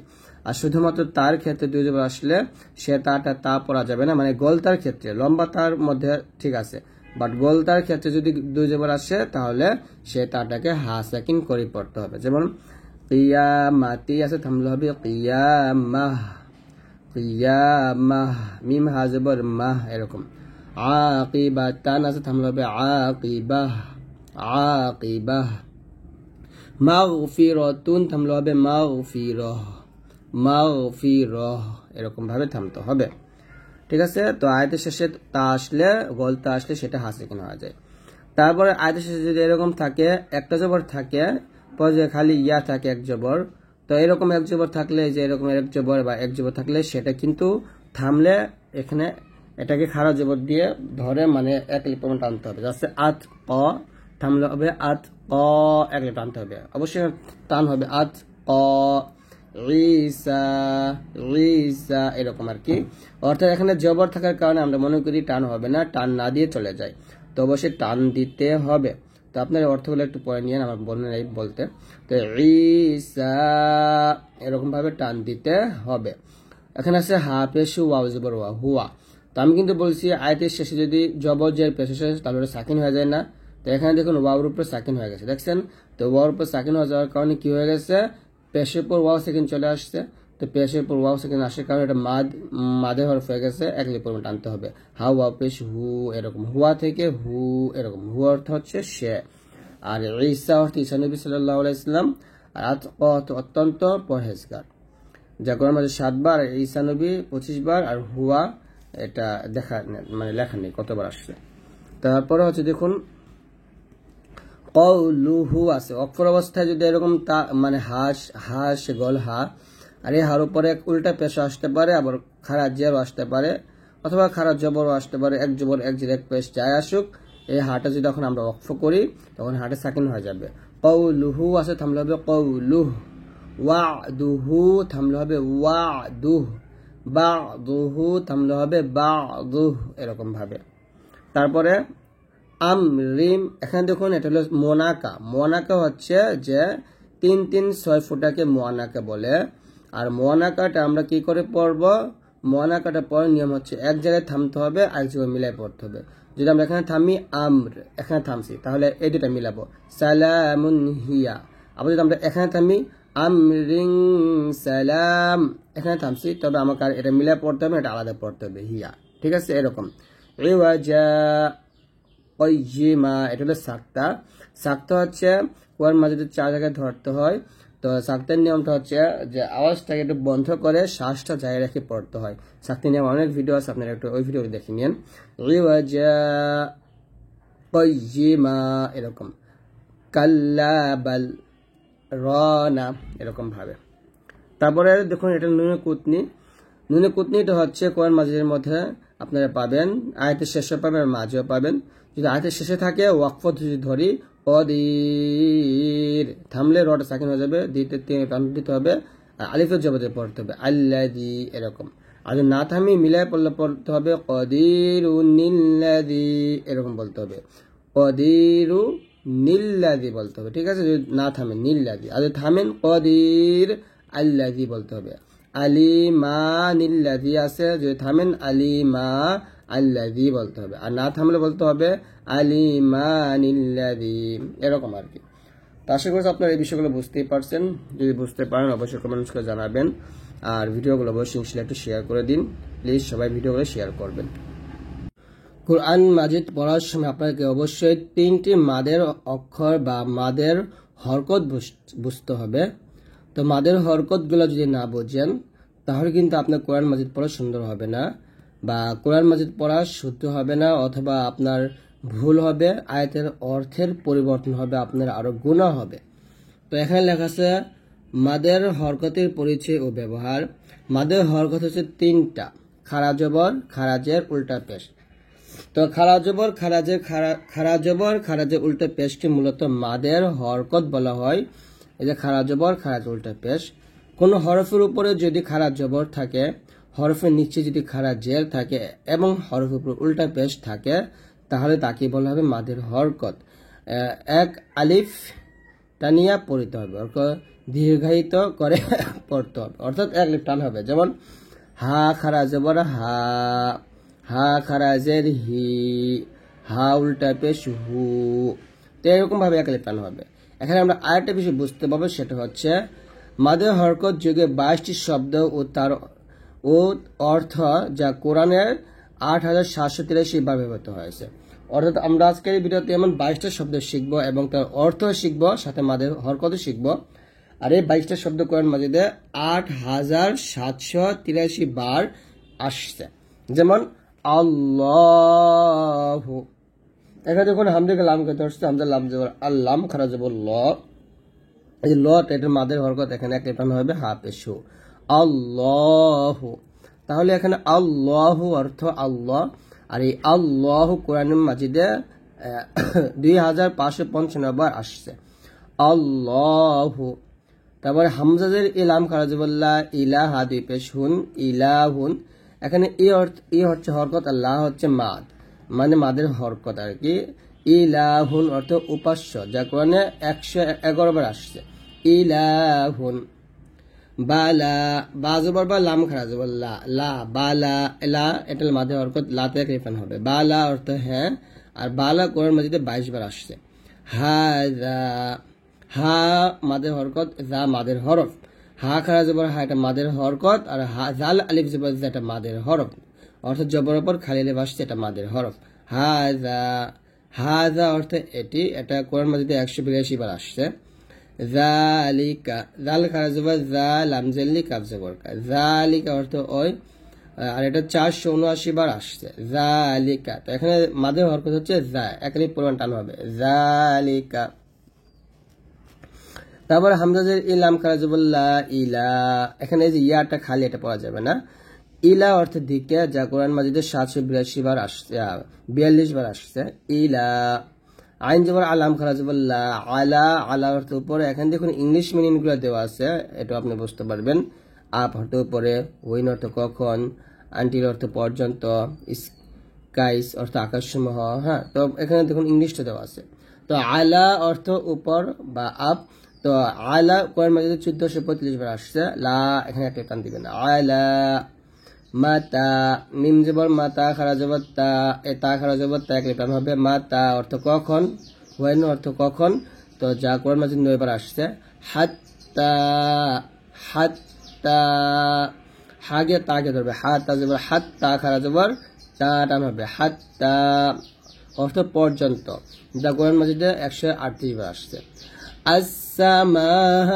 Speaker 1: আর শুধুমাত্র তার ক্ষেত্রে দুই জবর আসলে সে তাটা তা পড়া যাবে না, মানে গোলতার ক্ষেত্রে লম্বা তার মধ্যে ঠিক আছে, বাট গোলতার ক্ষেত্রে যদি দুই জবর আসে তাহলে সে তাটাকে হা সাকিন করে পড়তে হবে। যেমন কিয়ামাতি আছে, থামলে হবে কিয়ামাহ, কিয়ামাহ, মিম হা জবর মাহ এরকম। আকিবাতান আছে, থামলে হবে আকিবাহ, আকিবাহ। মাগফিরাতুন, থামলে হবে মাগফিরাহ, মাগফিরাহ, এরকম ভাবে থামতে হবে। ঠিক আছে, তো আয়াতের শেষে তা আসলে গোলতা আসলে সেটা হা সাকিন হয়ে যায়। তারপরে আয়াতের শেষে যদি এরকম থাকে একটা জবর থাকে, পরে খালি ইয়া থাকে এক জবর, তো এরকম এক জবর থাকলে যে এরকম এক জবর বা এক জবর থাকলে সেটা কিন্তু থামলে এখানে এটাকে খাড়া জবর দিয়ে ধরে মানে এক লিপ টানতে হবে। যাচ্ছে আত ক, থামলে হবে আত ক, এক লিপ টানতে হবে, অবশ্যই টান হবে আত ক, রিসা, রিসা, এরকম আর কি। অর্থাৎ এখানে জবর থাকার কারণে আমরা মনে করি টান হবে না, টান না দিয়ে চলে যায়, তো অবশ্যই টান দিতে হবে। তো আপনার অর্থগুলো একটু পরে নিয়ে আমার বললেন এই বলতে, তো রিসা এরকম ভাবে টান দিতে হবে। এখানে আছে হা পেশু ওয়াও জবর ওয়া, হুয়া। তো আমি কিন্তু বলছি আয়াতের শেষে যদি জবর জের পেশ আসে তাহলে সাকিন হয়ে যায় না, তো এখানে দেখুন ওয়াওর উপরে সাকিন হয়ে গেছে, দেখছেন? তো ওয়াওর উপর সাকিন হয়ে যাওয়ার কারণে কি হয়ে গেছে, পেশের পর ওয়াও সেকেন্ড চলে আসছে, তো পেশের পর ওয়াও সেকেন্ড আসার কারণে এটা মাদের হরফ হয়ে গেছে, এক লিপ টানতে হবে। হা ওয়া পেশ হু, এরকম হুয়া থেকে হু, এরকম হু অর্থ হচ্ছে সে, আর ঈসা অর্থ ঈসা নবী সাল্লাল্লাহু আলাইহি সাল্লাম, আর আতকা অর্থ অত্যন্ত পরহেজগার। যা কোরআন মাঝে 7 বার, ঈসা নবী 25 বার, আর হুয়া এটা দেখা মানে লেখা নেই কতবার আসছে। তারপরে হচ্ছে দেখুন কওলুহু আছে, অক্ষর অবস্থায় যদি এরকম তা মানে হাস, হাস গল হা, আর এই হার উপরে উল্টা পেশা আসতে পারে, আবার খারাপ জেরও আসতে পারে, অথবা খারাপ জবরও আসতে পারে, এক জবর এক জের এক পেশ যাই আসুক, এই হাটা যদি যখন আমরা অক্ষ করি তখন হাটে সাকিন হয়ে যাবে। কওলুহু আছে, থামলে হবে কওলুহ, ওয়াদুহু, থামলে হবে ওয়াদুহ, বাদুহু, থামলে হবে বাদুহ, এরকম ভাবে। তারপরে আমরিম, এখানে দেখুন এটা হলো মোনাকা। মোনাকা হচ্ছে যে 3-3-6 ফুটাকে মোয়ানাকা বলে, আর মোয়ানাকাটা আমরা কি করে পড়ব, মোয়ানাকাটা পড়ার নিয়ম হচ্ছে এক জায়গায় থামতে হবে, আরেক জায়গায় মিলাই পড়তে হবে। যদি আমরা এখানে থামি আমর, এখানে থামছি, তাহলে এই দুটা মিলাবো, সালামুন হিয়া। আবার যদি আমরা এখানে থামি আমরিং সালাম, এখানে থামছি, তবে আমাকে আর এটা মিলাই পড়তে হবে, এটা আলাদা পড়তে হবে হিয়া। ঠিক আছে, এরকম। ইওয়াজা কয়িমা, এটা হলো সাক্তা। সাক্তা হচ্ছে কোরআন মাজিদে 4 জায়গায় ধরতে হয়, তো সাক্তের নিয়মটা হচ্ছে যে আওয়াজটাকে একটু বন্ধ করে শ্বাসটা জায়গায় রেখে পড়তে হয়। সাক্তের নিয়ম অনেক ভিডিও আছে, আপনারা একটু ওই ভিডিও দেখে নিন। ইওয়াজা কয়িমা, এরকম। কাল্লা বাল রানা, এরকম ভাবে। তারপরে দেখুন এটা নুনে কুতনি। নুনে কুতনিটা হচ্ছে কোরআন মাজিদের মধ্যে আপনারা পাবেন, আয়াতের শেষে পাবেন আর মাঝেও পাবেন। যদি আয়াতের শেষে থাকে ওয়াকফ যদি ধরি কদির, থামলে রটা সাকিন হয়ে যাবে, দিতে হবে, আর আলিফের জবরে পড়তে হবে আল্লাযী, এরকম। আর যদি না থামি মিলায় পড়লে পড়তে হবে কদিরু নিল্লাযী, এরকম বলতে হবে, কদিরু নিল্লাযী বলতে হবে। ঠিক আছে, যদি না থামেন নিল্লাযী, আর যদি থামেন কদির আল্লাযী বলতে হবে। আলিমা নিল্লাযী আছে, যদি থামেন আলিমা আল্লাযী বলতে হবে, আর না থামলে বলতে হবে আলিমা নিল্লাযী, এরকম আর কি। তো আশা করছি আপনারা এই বিষয়গুলো বুঝতেই পারছেন। যদি বুঝতে পারেন অবশ্যই কমেন্টস করে জানাবেন, আর ভিডিওগুলো অবশ্যই ইনশাআল্লাহ একটু শেয়ার করে দিন, প্লিজ সবাই ভিডিওগুলো শেয়ার করবেন। কোরআন মাজিদ পড়ার সময় আপনাকে অবশ্যই 3টি মাদের অক্ষর বা মাদের হরকত বুঝতে হবে। তো মাদের হরকতগুলো যদি না বোঝেন তাহলে কিন্তু আপনার কোরআন মাজিদ পড়া সুন্দর হবে না, বা কোরআন মাজিদ পড়া শুদ্ধ হবে না, অথবা আপনার ভুল হবে, আয়াতের অর্থের পরিবর্তন হবে, আপনার আরো গুনাহ হবে। তো এখানে লেখা আছে মাদের হরকতের পরিচয় ও ব্যবহার। মাদের হরকত হচ্ছে 3টা, খাড়া জবর, খারাজের, উল্টা পেশ। তো খাড়া জবর, খারাজের উল্টা পেশকে মূলত মাদের হরকত বলা হয়। এই যে খাড়া জবর, খারাজ উল্টা পেশ। কোন হরফের উপরে যদি খাড়া জবর থাকে,
Speaker 2: হরফের নিচে যদি খাড়া জের থাকে এবং হরফের উপর উল্টা পেশ থাকে তাহলে তাকে বলা হবে মাদের হরকত। এক আলিফ টানিয়া পড়িতে হবে, অর্থাৎ দীর্ঘায়িত করে পড়তে হবে, অর্থাৎ এক আলিফ টান হবে। যেমন হা খাড়া জবর হা, হা খাড়া জের হি, হা উল্টা পেশ হু, তো এরকম ভাবে এক আলিফ টান হবে। এখানে আমরা আরেকটা বিষয় বুঝতে পারবো, সেটা হচ্ছে মাদের হরকত যুগে 22টি শব্দ ও তার অর্থ যা কোরআনের 8783 বার ব্যবহৃত হয়েছে। অর্থাৎ আমরা আজকের এই ভিডিওতে এমন 22টা শব্দ শিখব এবং তার অর্থ শিখব, সাথে মাদের হরকত শিখব। আর এই 22টা শব্দ কোরআন মাজিদে 8783 বার আসছে। যেমন আল্লাহ, এখানে যখন হামজাকে লাম করতে আসছে, হামজা লাম জবর আল্লাম খারা জবর ল, এই ল এটার মাদের হরকত এখানে এক টান হবে হা পেশু আল্লাহ। তাহলে এখানে আল্লাহ অর্থ আল্লাহ, আর এই আল্লাহ কোরআন মাজিদে 2595 বার আসছে আল্লাহ। তারপরে হামজাদের ইলাম খারা জবর লা ইলাহা দুই পেশ হুন ইলাহুন, এখানে ই হচ্ছে হরকত, আল্লাহ হচ্ছে মাদ, মানে মাদের হরকত আর কি। ইলাহুন অর্থ উপাস্য, যা কোরআনে 111 বার আসছে ইলাহুন। বালা বাজবর বা লাম খারা জবর লা, লা বালা লা, এটা মাদের হরকত, লাতে রেফান হবে। বালা অর্থ হ্যাঁ, আর বালা কোরআন মাজিদে 22 বার আসছে। হাযা, হা মাদের হরকত, যা মাদের হরফ, হা খারা জবর হা এটা মাদের হরকত, আর জাল আলিফ জবর যা এটা মাদের হরফ, অর্থাৎ জবর উপর খালি আলিফ আসছে, এটা মাদের হরফ। হাযা, হাযা অর্থ এটি, এটা কোরআন মাজিদে 182 বার আসছে। জালিকা, জাল খারা জবর যা লাম জাল্লি কাফ জবর কা, জালিকা অর্থ ওই, আর এটা 479 বার আসছে জালিকা। তো এখানে মাদের হরকত হচ্ছে যা, একাধিক পরিমাণ টান হবে জালিকা। তারপর হামজাদের ইলাম খারা জবর লা ইলা, এখানে যে ইয়াটা খালি, এটা পড়া যাবে না। ইলা অর্থ দিকে, যা কোরআন মাজিদে 782 বার আসছে, 42 বার আসছে ইলা। আইন জবর আলাম খারা জবর লা আলা, আলা অর্থ উপরে। এখানে দেখুন ইংলিশ মিনিং গুলো দেওয়া আছে, এটা আপনি বুঝতে পারবেন। আপ অর্থ উপরে, ওইন অর্থ কখন, আন্টিল অর্থ পর্যন্ত, স্কাইস অর্থ আকাশসমূহ। হ্যাঁ, তো এখানে দেখুন ইংলিশটা দেওয়া আছে। তো আলা অর্থ উপর বা আপ, তো আলা কোরআন মাজিদে 1435 বার আসছে। লা এখানে একটা টান দিবেন আলা। মাতা, মিম জবর মাতা খারা জবর তা, এ তা খারা জবর তা, এক টান হবে মাতা অর্থ কখন, ওয়াইন অর্থ কখন, তো যা কোরআন মাজিদ 9 বার আসছে। হাত্তা, হাত্তা, হাগে তাকে ধরবে, হাত্তা জবর হাত্তা খারা জবর তা টান হবে হাত্তা অর্থ পর্যন্ত, যা কোরআন মাজিদে 138 বার আসছে।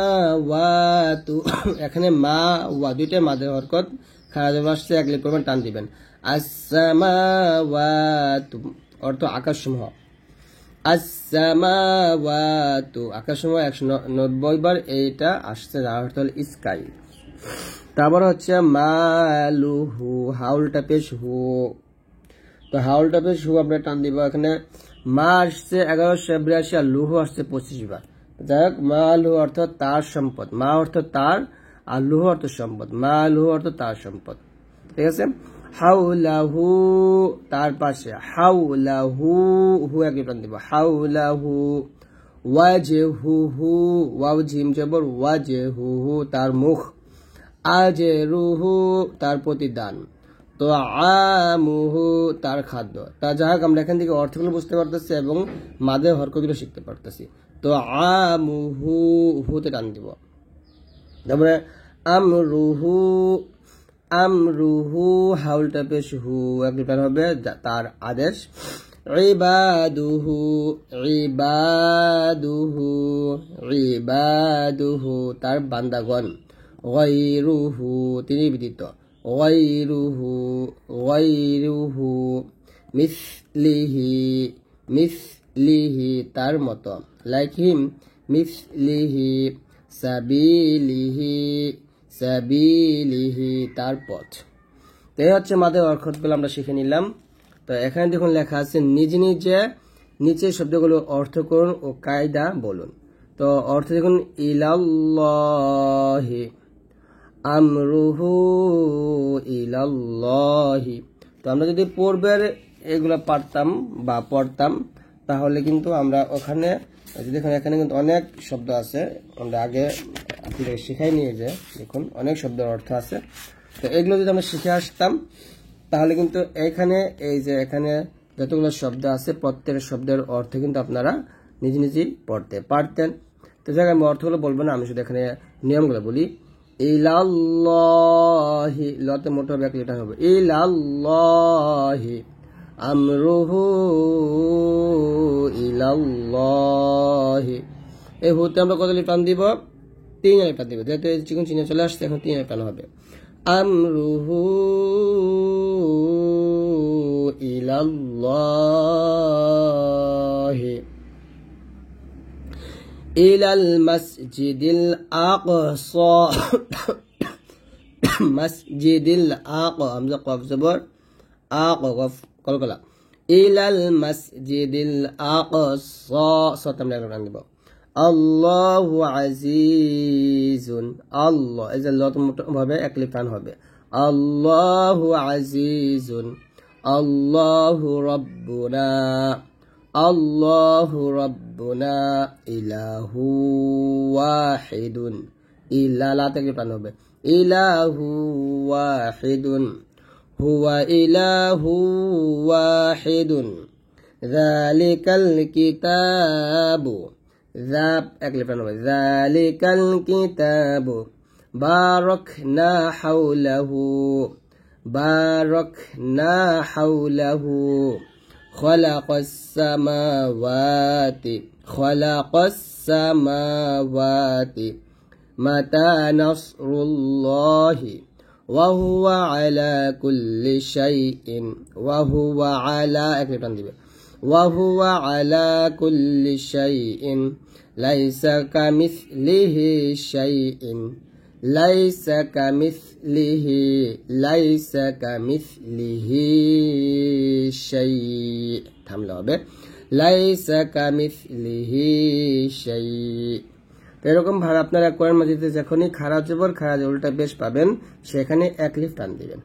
Speaker 2: আসসামাওয়াতু, এখানে মা ওয়া দুইটা মাদের হরকত, খারা জবর আসছে, এক লিপ পরিমাণ টান দিবেন। আসসামাওয়াতু অর্থ আকাশসমূহ, আসসামাওয়াতু আকাশসমূহ 190 বার এইটা আসছে, যার অর্থ হল স্কাই। তারপর হচ্ছে মালুহু, হাউলটা পেশ হু, তো হাউলটা পেশ হু আমরা টান দিব। এখানে মা আসছে 1182 আর লুহু আসছে 25 বার। যাই হোক, মালুহু অর্থ তার সম্পদ, মা অর্থ তার, আর লুহু অর্থ সম্পদ, মালুহু অর্থ তার সম্পদ, ঠিক আছে। হাউলাহু তার পাশে, হাউলাহু হু একই টান দিব হাউলাহু। ওয়াজহুহু, ওয়াও জিম জবর ওয়াজহুহু তার মুখ, আজরুহু তার প্রতিদান, তো আমুহু তার খাদ্য। তা যাই হোক, আমরা এখান থেকে অর্থগুলো বুঝতে পারতেছি এবং মাদের হরকতগুলো শিখতে পারতেছি। তো আমুহু হুতে টান দিব। তারপরে আমরুহু, আমরুহু হাউলটা পেশ হু একটি টান হবে, তার আদেশ। ইবাদুহু, ইবাদুহু, ইবাদুহু তার বান্দাগণ। গায়রুহু তিনি ব্যতীত, গায়রুহু, গায়রুহু। মিসলিহি, মিসলিহি তার মতো, লাইক হিম, মিসলিহি। সাবিলিহি, সাবিলিহি তার পথ। তো এই হচ্ছে মাদের অর্থগুলো আমরা শিখে নিলাম। তো এখানে দেখুন লেখা আছে নিজে নিজে নিচের শব্দগুলো অর্থ করুন ও কায়দা বলুন। তো অর্থ দেখুন ইলাল্লাহি, আমরুহু ইলাল্লাহি। তো আমরা যদি পূর্বের এগুলো পারতাম বা পড়তাম তাহলে কিন্তু আমরা ওখানে দেখুন এখানে কিন্তু অনেক শব্দ আছে, আমরা আগে আপনাদের শিখাই নিয়ে যে দেখুন অনেক শব্দের অর্থ আছে। তো এগুলো যদি আমরা শিখে আসতাম তাহলে কিন্তু এখানে এই যে এখানে যতগুলো শব্দ আছে প্রত্যেক শব্দের অর্থ কিন্তু আপনারা নিজে নিজেই পড়তে পারতেন। তো জায়গায় আমি অর্থগুলো বলবো না, আমি শুধু এখানে নিয়মগুলো বলি। ইলাল্লাহি, লতে মোটা হবে, এটা হবে ইলাল্লাহি, আমরুহু ইলাল্লাহি। এই হুতে আমরা কত টান দিব? 3 আলিফ টান দিব, যেহেতু চিকন চিহ্ন চলে আসছে এখন 3 আলিফ টান হবে। আমরুহু ইলাল্লাহি ইলাল মাসজিদিল আকসা, মাসজিদিল আকা, হামজা কফ জবর, আকা কফ কলকলা, ইলাল মাসজিদিল আকসা, সত আমরা টান দিব। আল্লাহু আজিজুন, আল্লাহ এই যে লত ভাবে এক লিফ টান হবে, আল্লাহু আজিজুন, আল্লাহু রাব্বুনা, আল্লাহু রাব্বুনা, ইলাহু ওয়াহিদুন, ইলা লাতে কি প্রাণ হবে, ইলাহু ওয়াহিদুন, হুয়া ইলাহু ওয়াহিদুন, যালিকাল কিতাবু, যাব এক লিফ প্রাণ হবে, যালিকাল কিতাবু, বারাকনা হাওলাহু, বারাকনা হাওলাহু, খলাকাস সামাওয়াতি, খলাকাস সামাওয়াতি, মাতা নাসরুল্লাহি, ওয়া হুয়া আলা কুল্লি শাইইন, ওয়া হুয়া আলা এক টান দিবে, ওয়া হুয়া আলা কুল্লি শাইইন, লাইসা কামিসলিহি শাইইন, লাইসা কামিসলিহি, লাইসা কামিসলিহি শাই, থামলে হবে লাইসা কামিসলিহি শাই। এরকম ভাবে আপনারা কোরআন মাজিদে যখনই খারা জবর খারা উল্টা বেশ পাবেন সেখানে এক লিফ টান দিবেন।